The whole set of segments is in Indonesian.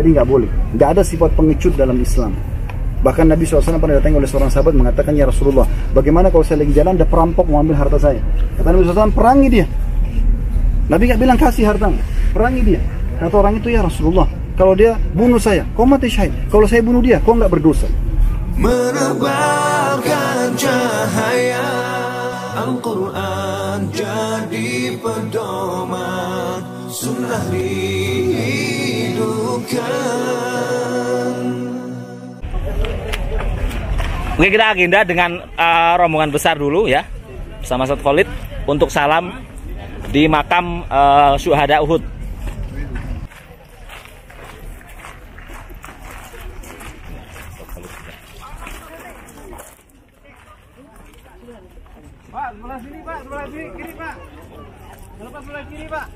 Jadi nggak boleh. Nggak ada sifat pengecut dalam Islam. Bahkan Nabi SAW pernah datang oleh seorang sahabat mengatakan, ya Rasulullah, bagaimana kalau saya lagi jalan ada perampok mau ambil harta saya? Kata Nabi SAW, perangi dia. Nabi nggak bilang kasih hartamu, perangi dia. Kata orang itu, ya Rasulullah, kalau dia bunuh saya, kau mati syahid. Kalau saya bunuh dia, kau nggak berdosa. Menebarkan cahaya Al-Quran jadi pedoman, sunnah dihidupkan. Oke, kita agenda dengan rombongan besar dulu ya, bersama Ustaz Khalid untuk salam di makam syuhada Uhud. Pak, sebelah sini Pak, sebelah sini, kiri Pak. Lepas sebelah kiri Pak.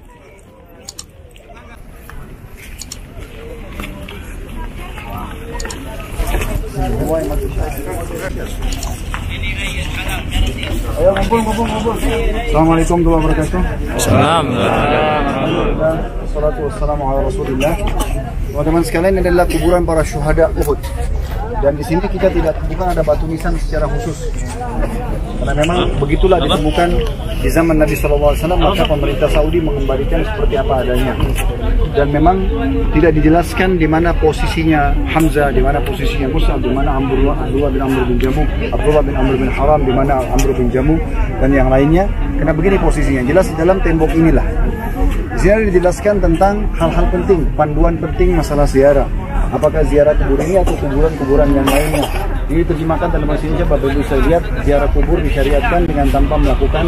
Ayo ngumpul. Assalamualaikum warahmatullahi wabarakatuh. Assalatu wassalamu ala Rasulillah. Teman-teman sekalian, ini adalah kuburan para syuhada Uhud. Dan di sini kita tidak bukan ada batu nisan secara khusus. Karena memang begitulah ditemukan di zaman Nabi SAW, maka pemerintah Saudi mengembalikan seperti apa adanya. Dan memang tidak dijelaskan di mana posisinya Hamzah, di mana posisinya Mus'ab, di mana Abdullah bin Amr bin Jamuh, Abdullah bin Amr bin Haram, di mana Amr bin Jamuh, dan yang lainnya. Karena begini posisinya, jelas di dalam tembok inilah. Di sini dijelaskan tentang hal-hal penting, panduan penting masalah ziarah. Apakah ziarah kubur ini atau kuburan-kuburan yang lainnya. Ini terjemahkan dalam bahasa Indonesia. Bapak Ibu saya lihat, ziarah kubur disyariatkan dengan tanpa melakukan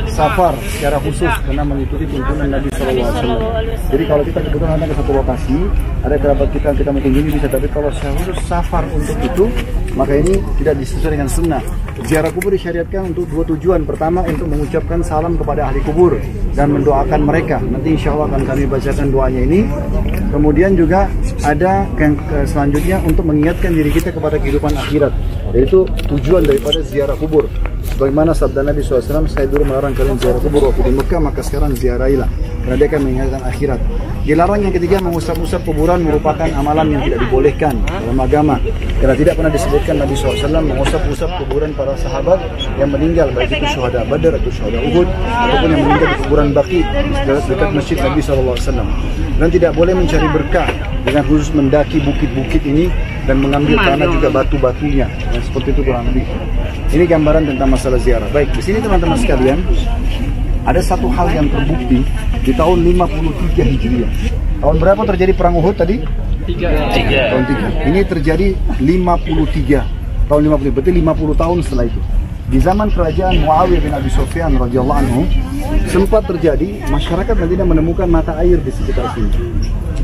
safar secara khusus karena mengikuti tuntunan Nabi SAW. Jadi kalau kita kebetulan datang ke satu lokasi, ada kerabat kita mau kunjungi bisa, tapi kalau secara khusus safar untuk itu, maka ini tidak disesuaikan dengan sunnah. Ziarah kubur disyariatkan untuk dua tujuan. Pertama, untuk mengucapkan salam kepada ahli kubur dan mendoakan mereka. Nanti insya Allah akan kami bacakan doanya ini. Kemudian juga ada yang selanjutnya untuk mengingatkan diri kita kepada kehidupan akhirat. Yaitu tujuan daripada ziarah kubur. Sebagaimana sabda Nabi SAW, saya dulu melarang kalian ziarah kubur waktu di Mekah, maka sekarang ziarahilah. Karena dia akan mengingatkan akhirat. Dilarang yang ketiga, mengusap-usap kuburan merupakan amalan yang tidak dibolehkan dalam agama. Karena tidak pernah disebutkan Nabi SAW mengusap-usap kuburan para sahabat yang meninggal, baik itu syuhada Badar atau syuhada Uhud, ataupun yang meninggal di kuburan Baqi dekat masjid Nabi SAW. Dan tidak boleh mencari berkah dengan khusus mendaki bukit-bukit ini dan mengambil tanah juga batu-batunya. Seperti itu kurang lebih. Ini gambaran tentang masalah ziarah. Baik, di sini teman-teman sekalian, ada satu hal yang terbukti di tahun 53 Hijriah. Tahun berapa terjadi perang Uhud tadi? 3. Tahun 3. Ini terjadi 53. Tahun 50, berarti 50 tahun setelah itu. Di zaman kerajaan Muawiyah bin Abi Sufyan radhiyallahu anhu, sempat terjadi masyarakat Madinah menemukan mata air di sekitar sini.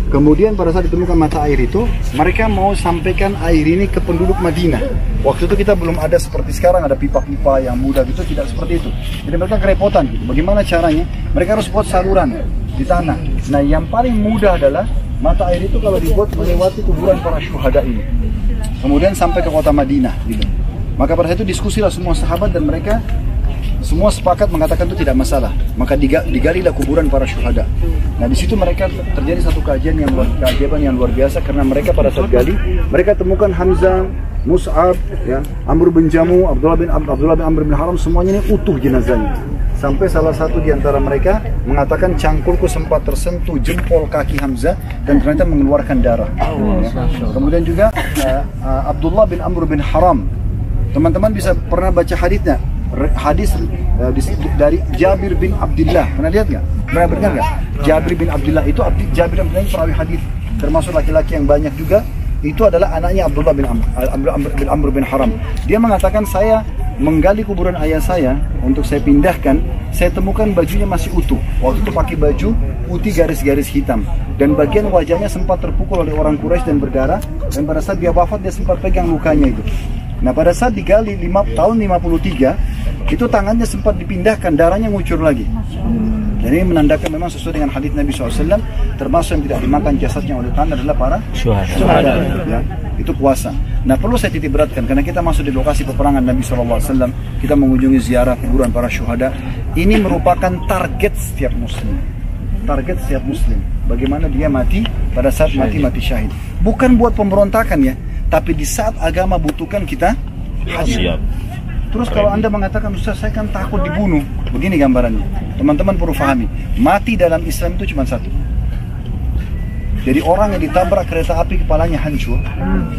Kemudian pada saat ditemukan mata air itu, mereka mau sampaikan air ini ke penduduk Madinah. Waktu itu kita belum ada seperti sekarang, ada pipa-pipa yang mudah gitu, tidak seperti itu. Jadi mereka kerepotan gitu. Bagaimana caranya? Mereka harus buat saluran di tanah. Nah, yang paling mudah adalah mata air itu kalau dibuat melewati kuburan para syuhada ini. Kemudian sampai ke kota Madinah gitu. Maka pada saat itu diskusilah semua sahabat dan mereka semua sepakat mengatakan itu tidak masalah. Maka digalilah kuburan para syuhada. Nah, di situ mereka terjadi satu keajaiban yang luar biasa karena mereka pada saat gali, mereka temukan Hamzah, Mus'ab, ya, Amr bin Jamuh, Abdullah bin Amr bin Haram, semuanya ini utuh jenazahnya. Sampai salah satu di antara mereka mengatakan cangkulku sempat tersentuh jempol kaki Hamzah dan ternyata mengeluarkan darah. Ya. Kemudian juga Abdullah bin Amr bin Haram. Teman-teman bisa pernah baca hadisnya, hadis dari Jabir bin Abdullah. Pernah lihat nggak? Pernah dengar nggak? Jabir bin Abdullah itu Jabir bin Abdullah perawi hadis, termasuk laki-laki yang banyak juga. Itu adalah anaknya Abdullah bin Amr bin Haram. Dia mengatakan, saya menggali kuburan ayah saya untuk saya pindahkan, saya temukan bajunya masih utuh. Waktu itu pakai baju putih garis-garis hitam dan bagian wajahnya sempat terpukul oleh orang Quraisy dan berdarah, dan pada saat dia wafat dia sempat pegang lukanya itu. Nah, pada saat digali tahun 53 itu tangannya sempat dipindahkan, darahnya ngucur lagi. Jadi menandakan memang sesuai dengan hadis Nabi SAW, termasuk yang tidak dimakan jasadnya oleh tanah adalah para syuhada. Ya, itu puasa. Nah, perlu saya titik beratkan karena kita masuk di lokasi peperangan Nabi SAW, kita mengunjungi ziarah kuburan para syuhada. Ini merupakan target setiap muslim. target setiap muslim. Bagaimana dia mati pada saat mati syahid. Bukan buat pemberontakan ya, tapi di saat agama butuhkan kita hadir. Terus kalau Anda mengatakan, Ustaz saya kan takut dibunuh, begini gambarannya. Teman-teman perlu pahami, mati dalam Islam itu cuma satu. Jadi orang yang ditabrak kereta api kepalanya hancur,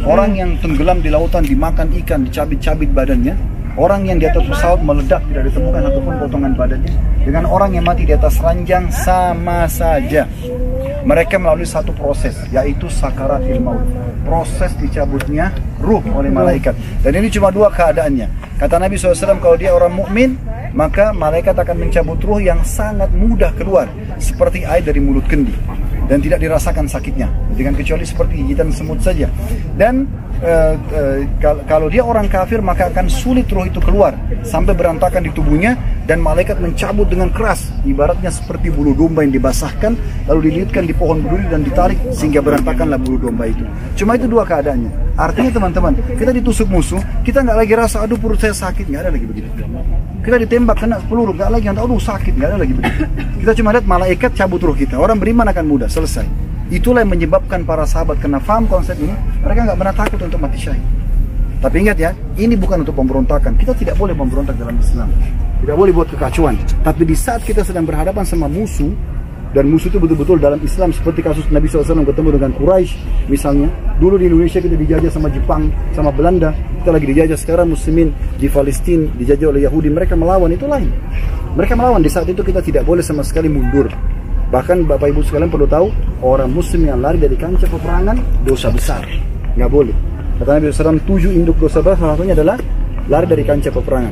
orang yang tenggelam di lautan dimakan ikan, dicabit-cabit badannya, orang yang di atas pesawat meledak tidak ditemukan ataupun potongan badannya, dengan orang yang mati di atas ranjang sama saja. Mereka melalui satu proses, yaitu sakaratil maut, proses dicabutnya ruh oleh malaikat. Dan ini cuma dua keadaannya. Kata Nabi SAW, kalau dia orang mukmin, maka malaikat akan mencabut ruh yang sangat mudah keluar, seperti air dari mulut kendi, dan tidak dirasakan sakitnya, dengan kecuali seperti gigitan semut saja. Dan kalau dia orang kafir, maka akan sulit ruh itu keluar sampai berantakan di tubuhnya, dan malaikat mencabut dengan keras, ibaratnya seperti bulu domba yang dibasahkan lalu dililitkan di pohon berduri dan ditarik sehingga berantakanlah bulu domba itu. Cuma itu dua keadaannya. Artinya teman-teman, kita ditusuk musuh, kita nggak lagi rasa aduh perut saya sakit, nggak ada lagi begitu. Kita ditembak kena peluru, nggak lagi aduh sakit, nggak ada lagi begitu. Kita cuma lihat malaikat cabut ruh kita. Orang beriman akan mudah, selesai. Itulah yang menyebabkan para sahabat kena paham konsep ini, mereka nggak pernah takut untuk mati syahid. Tapi ingat ya, ini bukan untuk pemberontakan. Kita tidak boleh memberontak dalam Islam, tidak boleh buat kekacauan. Tapi di saat kita sedang berhadapan sama musuh, dan musuh itu betul-betul dalam Islam, seperti kasus Nabi SAW ketemu dengan Quraisy misalnya. Dulu di Indonesia kita dijajah sama Jepang, sama Belanda, kita lagi dijajah. Sekarang muslimin di Palestina dijajah oleh Yahudi, mereka melawan, itu lain. Mereka melawan, di saat itu kita tidak boleh sama sekali mundur. Bahkan Bapak Ibu sekalian perlu tahu, orang muslim yang lari dari kancah peperangan dosa besar, nggak boleh. Kata Nabi SAW, 7 induk dosa besar, salah satunya adalah lari dari kancah peperangan.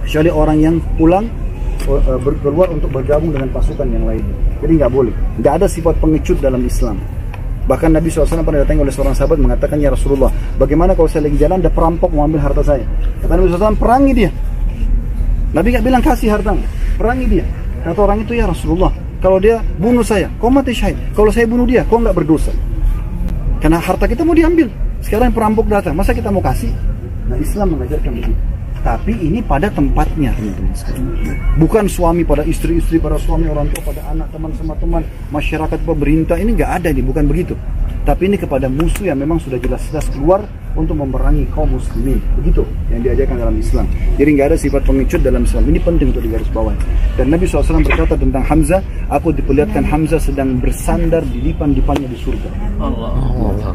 Kecuali orang yang pulang keluar untuk bergabung dengan pasukan yang lainnya. Jadi nggak boleh. Nggak ada sifat pengecut dalam Islam. Bahkan Nabi SAW pernah datang oleh seorang sahabat mengatakan, ya Rasulullah, bagaimana kalau saya lagi jalan ada perampok mau ambil harta saya? Kata Nabi SAW, perangi dia. Nabi nggak bilang kasih hartamu, perangi dia. Kata orang itu, ya Rasulullah, kalau dia bunuh saya, kau mati syahid. Kalau saya bunuh dia, kau nggak berdosa. Karena harta kita mau diambil. Sekarang perampok datang, masa kita mau kasih? Nah, Islam mengajarkan begitu. Tapi ini pada tempatnya, teman-teman. Bukan suami pada istri-istri, pada suami orang tua pada anak, teman sama teman, masyarakat, pemerintah, ini nggak ada, ini bukan begitu. Tapi ini kepada musuh yang memang sudah jelas-jelas keluar untuk memerangi kaum muslimin. Begitu yang diajarkan dalam Islam. Jadi nggak ada sifat pengecut dalam Islam. Ini penting untuk digarisbawahi. Dan Nabi SAW berkata tentang Hamzah, aku diperlihatkan Hamzah sedang bersandar di dipan-dipannya di surga. Allah.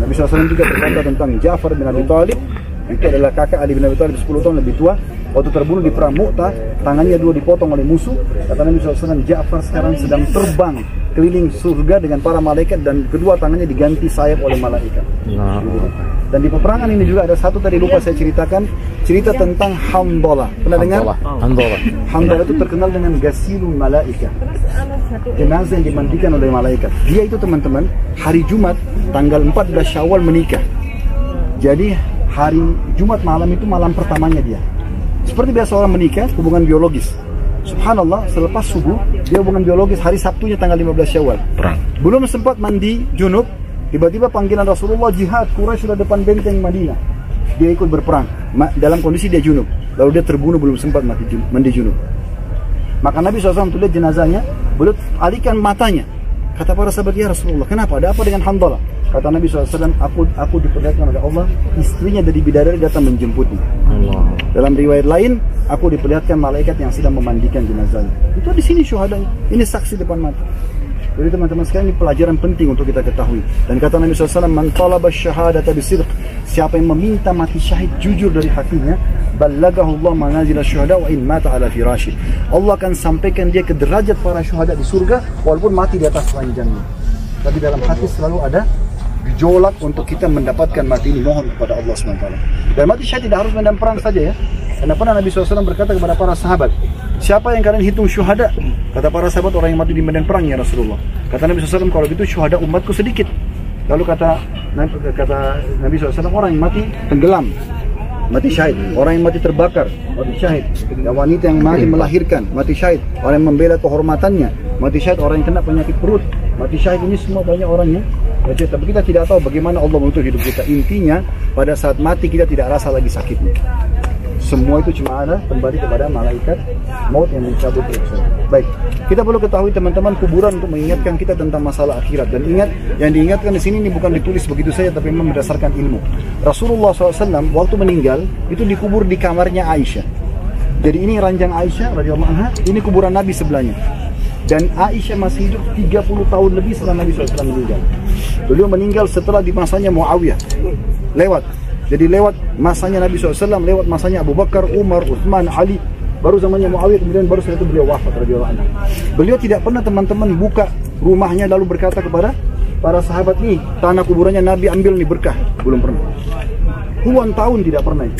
Nabi SAW juga berkata tentang Ja'far bin Abi Thalib, itu adalah kakak Ali bin Abi Thalib 10 tahun lebih tua. Waktu terbunuh di perang Mu'tah, tangannya dua dipotong oleh musuh. Kata Nabi SAW, Ja'far sekarang sedang terbang keliling surga dengan para malaikat, dan kedua tangannya diganti sayap oleh malaikat. Dan di peperangan ini juga ada satu tadi lupa saya ceritakan, cerita tentang Handalah. Pernah dengar? Handalah itu terkenal dengan gasilul malaika, jenazah yang dimandikan oleh malaikat. Dia itu teman-teman hari Jumat tanggal 14 Syawal menikah. Jadi hari Jumat malam itu malam pertamanya dia. Seperti biasa orang menikah, hubungan biologis. Subhanallah, selepas subuh dia hubungan biologis. Hari Sabtunya tanggal 15 Syawal. Belum sempat mandi junub, tiba-tiba panggilan Rasulullah, jihad. Quraisy sudah depan benteng Madinah. Dia ikut berperang dalam kondisi dia junub. Lalu dia terbunuh belum sempat mandi junub. Maka Nabi SAW lihat jenazahnya, beliau alihkan matanya. Kata para sahabat, ya Rasulullah, kenapa? Ada apa dengan Handalah? Kata Nabi SAW, aku diperlihatkan oleh Allah, istrinya dari bidadari datang menjemputnya. Dalam riwayat lain, aku diperlihatkan malaikat yang sedang memandikan jenazahnya. Itu di sini syuhadanya. Ini saksi depan mata. Jadi teman-teman sekalian, ini pelajaran penting untuk kita ketahui. Dan kata Nabi SAW, man talaba syahadata bisidq, siapa yang meminta mati syahid jujur dari hatinya, ballagahu Allah manazil syuhada wa in mata ala firashi. Allah akan sampaikan dia ke derajat para syuhada di surga walaupun mati di atas ranjangnya. Tapi dalam hati selalu ada gejolak untuk kita mendapatkan mati ini, mohon kepada Allah SWT. Dan mati syahid tidak harus medan perang saja ya. Karena pernah Nabi SAW berkata kepada para sahabat, siapa yang kalian hitung syuhada? Kata para sahabat, orang yang mati di medan perang ya Rasulullah. Kata Nabi SAW, kalau gitu syuhada umatku sedikit. Lalu kata Nabi SAW, orang yang mati tenggelam, mati syahid. Orang yang mati terbakar, mati syahid. Dan wanita yang mati melahirkan, mati syahid. Orang yang membela kehormatannya, mati syahid. Orang yang kena penyakit perut, mati syahid. Ini semua banyak orangnya. Tapi kita tidak tahu bagaimana Allah menuntut hidup kita. Intinya pada saat mati kita tidak rasa lagi sakitnya. Semua itu cuma ada kembali kepada malaikat maut yang mencabut ruh. Baik. Kita perlu ketahui teman-teman, kuburan untuk mengingatkan kita tentang masalah akhirat. Dan ingat, yang diingatkan di sini ini bukan ditulis begitu saja, tapi memang berdasarkan ilmu. Rasulullah SAW waktu meninggal itu dikubur di kamarnya Aisyah. Jadi ini ranjang Aisyah radhiyallahu anha, ini kuburan Nabi sebelahnya. Dan Aisyah masih hidup 30 tahun lebih setelah Nabi SAW meninggal. Beliau meninggal setelah di masanya Muawiyah. Jadi lewat masanya Nabi SAW, lewat masanya Abu Bakar, Umar, Utsman, Ali. Baru zamannya Muawiyah, kemudian baru setelah itu beliau wafat radhiyallahu anhu. Beliau tidak pernah teman-teman buka rumahnya lalu berkata kepada para sahabat, nih tanah kuburannya Nabi ambil nih berkah. Belum pernah. Puluhan tahun tidak pernah itu.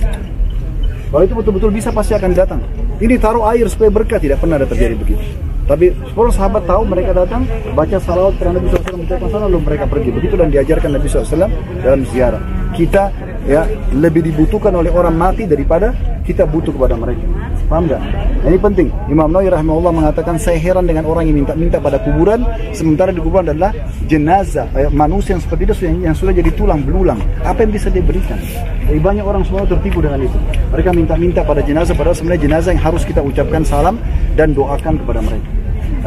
Kalau itu betul-betul bisa pasti akan datang. Ini taruh air supaya berkah, tidak pernah ada terjadi begitu. Tapi kalau sahabat tahu, mereka datang baca salawat kepada Nabi SAW, mengucapkan salam, lalu mereka pergi. Begitu dan diajarkan Nabi SAW dalam ziarah. Kita ya lebih dibutuhkan oleh orang mati daripada kita butuh kepada mereka. Paham nggak? Ini penting. Imam Nawawi rahimahullah mengatakan, saya heran dengan orang yang minta-minta pada kuburan, sementara di kuburan adalah jenazah manusia yang seperti itu yang sudah jadi tulang belulang. Apa yang bisa diberikan? Jadi banyak orang semua tertipu dengan itu. Mereka minta-minta pada jenazah, padahal sebenarnya jenazah yang harus kita ucapkan salam dan doakan kepada mereka.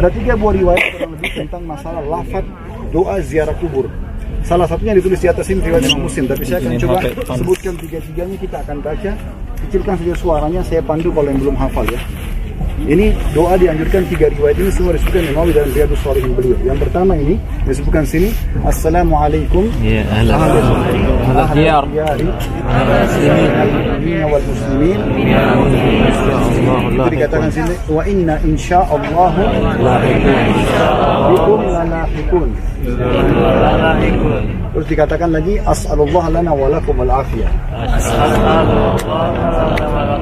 Ada 3 buah riwayat kurang lebih tentang masalah lafaz doa ziarah kubur. Salah satunya ditulis di atas ini riwayat Imam Muslim, tapi saya akan coba sebutkan 3-tiganya, kita akan baca. Kecilkan saja suaranya, saya pandu kalau yang belum hafal ya. Ini doa dianjurkan 3 riwayat ini semua disebutkan Imam Nawawi dalam Riyadhus Shalihin beliau. Yang pertama ini disebutkan sini, Assalamualaikum ya ahlal diyar wal muslimin. Itu dikatakan sini, wa inna insyaallah bikum lanahiqun. Terus dikatakan lagi, as'alullah lana wa lakum al-afiyah.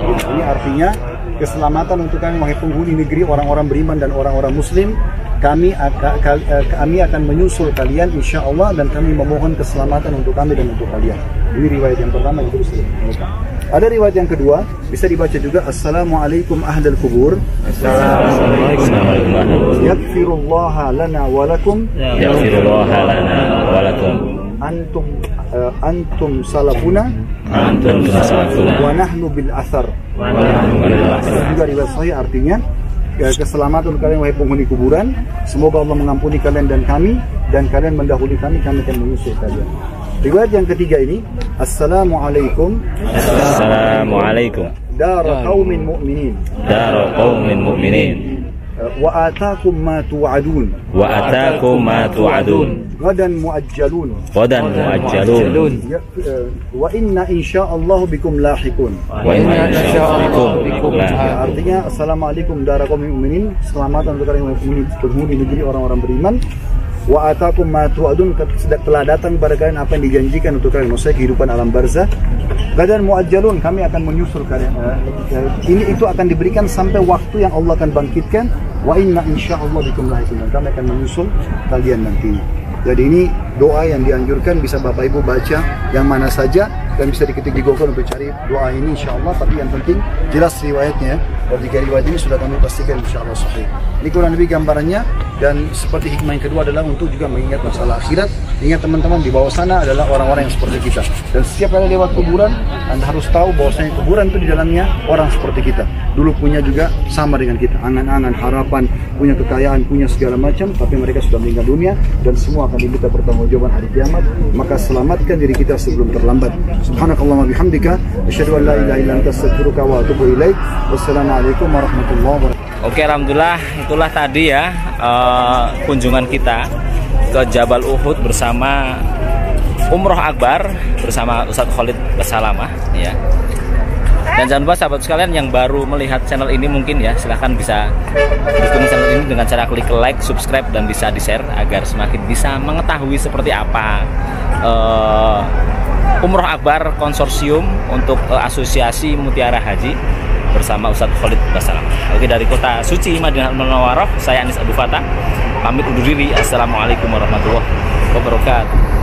Ini artinya keselamatan untuk kami wahai penghuni negeri, orang-orang beriman dan orang-orang muslim. Kami akan menyusul kalian insyaallah, dan kami memohon keselamatan untuk kami dan untuk kalian. Ini riwayat yang pertama itu disebut. Ada riwayat yang kedua, bisa dibaca juga, Assalamualaikum ahlal kubur. Yaghfirullaha lana wa lakum. Yaghfirullaha lana wa lakum. Antum salafuna. Antum salafuna. Wa nahnu bil athar. Juga riwayat sahih artinya, keselamatan untuk kalian wahai penghuni kuburan. Semoga Allah mengampuni kalian dan kalian mendahului kami akan menyusul kalian. Riwayat yang ketiga ini, Assalamualaikum. Assalamualaikum. Dara qaumin mu'minin. Dara qaumin mu'minin. Wa atakum ma tu'adun. Wa atakum ma tu'adun. Gadan mu'ajjalun. Gadan mu'ajjalun. Wa inna insyaallah bikum lahiqun. Wa inna insyaallah bikum lahiqun. Artinya, Assalamualaikum dara qaumin mu'minin. Selamatan untuk kalian penghuni negeri orang-orang beriman. Wa atakum ma tu'adun, telah datang kepada kalian apa yang dijanjikan untuk kalian, maksudnya kehidupan alam barzah. Gadan mu'ajjalun, kami akan menyusul kalian. Itu akan diberikan sampai waktu yang Allah akan bangkitkan. Wa inna insyaallah bikum lahiqun, kami akan menyusul kalian nantinya. Jadi ini doa yang dianjurkan, bisa Bapak Ibu baca yang mana saja dan bisa diketik di Google untuk cari doa ini insyaallah. Tapi yang penting jelas riwayatnya. Kalau 3 riwayat ini sudah kami pastikan insyaallah sahih. Ini kurang lebih gambarannya, dan seperti hikmah yang kedua adalah untuk juga mengingat masalah akhirat. Ingat teman-teman, di bawah sana adalah orang-orang yang seperti kita. Dan setiap kali lewat kuburan, Anda harus tahu bahwasanya kuburan itu di dalamnya orang seperti kita. Dulu punya juga sama dengan kita, angan-angan, harapan, punya kekayaan, punya segala macam, tapi mereka sudah meninggal dunia dan semua akan diminta pertanggungjawaban hari kiamat. Maka selamatkan diri kita sebelum terlambat. Subhanakallahumma bihamdika, asyhadu an la ilaha illa anta, astaghfiruka wa atubu ilaik. Wassalamualaikum warahmatullahi wabarakatuh. Oke, alhamdulillah itulah tadi ya kunjungan kita ke Jabal Uhud bersama Umroh Akbar bersama Ustadz Khalid Basalamah ya. Dan jangan lupa sahabat sekalian yang baru melihat channel ini mungkin ya, silahkan bisa dukung channel ini dengan cara klik like, subscribe, dan bisa di-share agar semakin bisa mengetahui seperti apa Umroh Akbar Konsorsium untuk Asosiasi Mutiara Haji bersama Ustadz Khalid Basalamah. Oke, dari kota suci Madinah Munawwarah, saya Anis Abdul Fatah pamit undur diri. Assalamualaikum warahmatullahi wabarakatuh.